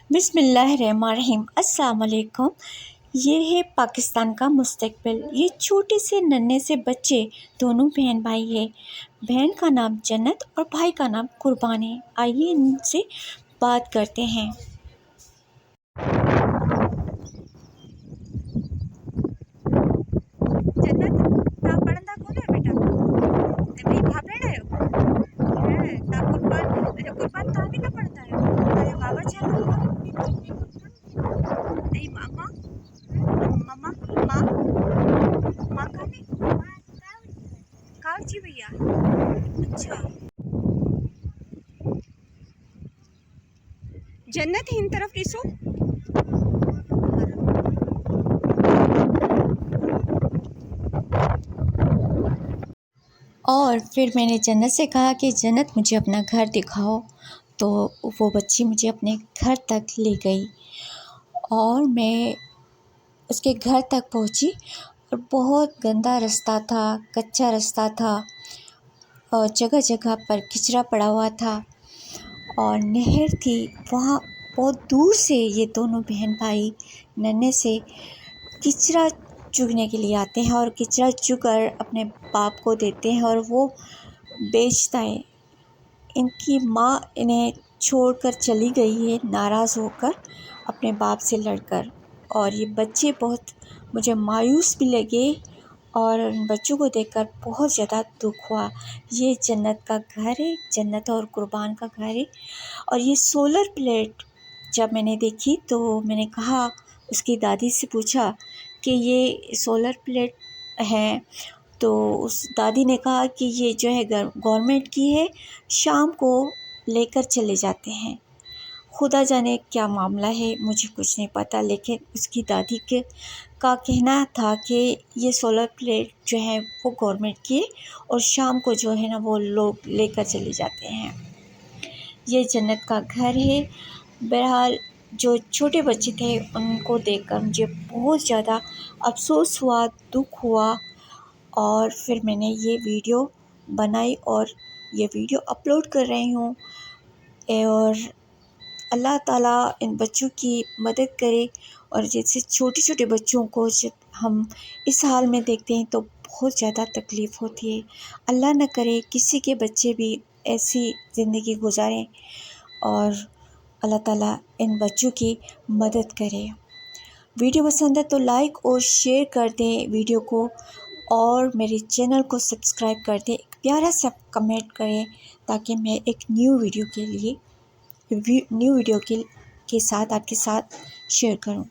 बिस्मिल्लाहिर्रहमानिर्रहीम। अस्सलाम वालेकुम। ये है पाकिस्तान का मुस्तकबिल। ये छोटे से नन्हे से बच्चे दोनों बहन भाई है। बहन का नाम जन्नत और भाई का नाम कुर्बान है। आइए इनसे बात करते हैं। जन्नत ता पढ़ंदा कोन है बेटा ते भाई भाउ भेण आहियो है ता कुर्बान ता बि न पढ़ंदा आहियो तव्हांजा बाबा छा कंदा तेरी मम्मा मम्मा मां मां कान्हे कावजी वई आहे अच्छा जन्नत हिन तरफ़ ॾिसो और फिर मैंने जन्नत से कहा कि जन्नत मुझे अपना घर दिखाओ। तो वो बच्ची मुझे अपने घर तक ले गई और मैं उसके घर तक पहुंची और बहुत गंदा रास्ता था, कच्चा रास्ता था और जगह जगह पर कचरा पड़ा हुआ था और नहर थी। वहाँ बहुत दूर से ये दोनों बहन भाई नन्हे से कचरा चुगने के लिए आते हैं और कचरा चुगकर अपने बाप को देते हैं और वो बेचता है। इनकी माँ इन्हें छोड़कर चली गई है नाराज़ होकर अपने बाप से लड़कर। और ये बच्चे बहुत मुझे मायूस भी लगे और इन बच्चों को देखकर बहुत ज़्यादा दुख हुआ। ये जन्नत का घर है, जन्नत और कुर्बान का घर है। और ये सोलर प्लेट जब मैंने देखी तो मैंने कहा, उसकी दादी से पूछा कि ये सोलर प्लेट है। तो उस दादी ने कहा कि ये जो है गवर्नमेंट की है, शाम को लेकर चले जाते हैं। खुदा जाने क्या मामला है, मुझे कुछ नहीं पता, लेकिन उसकी दादी का कहना था कि ये सोलर प्लेट जो है वो गवर्नमेंट की है और शाम को जो है ना वो लोग लेकर चले जाते हैं। ये जन्नत का घर है। बहरहाल जो छोटे बच्चे थे उनको देखकर मुझे बहुत ज़्यादा अफ़सोस हुआ, दुख हुआ और फिर मैंने ये वीडियो बनाई और ये वीडियो अपलोड कर रही हूँ। और अल्लाह ताला इन बच्चों की मदद करे। और जैसे छोटे छोटे बच्चों को जब हम इस हाल में देखते हैं तो बहुत ज़्यादा तकलीफ़ होती है। अल्लाह न करे किसी के बच्चे भी ऐसी ज़िंदगी गुजारें और अल्लाह ताला इन बच्चों की मदद करे। वीडियो पसंद है तो लाइक और शेयर कर दें वीडियो को और मेरे चैनल को सब्सक्राइब कर दें। एक प्यारा सा कमेंट करें ताकि मैं एक न्यू वीडियो के साथ आपके साथ शेयर करूं।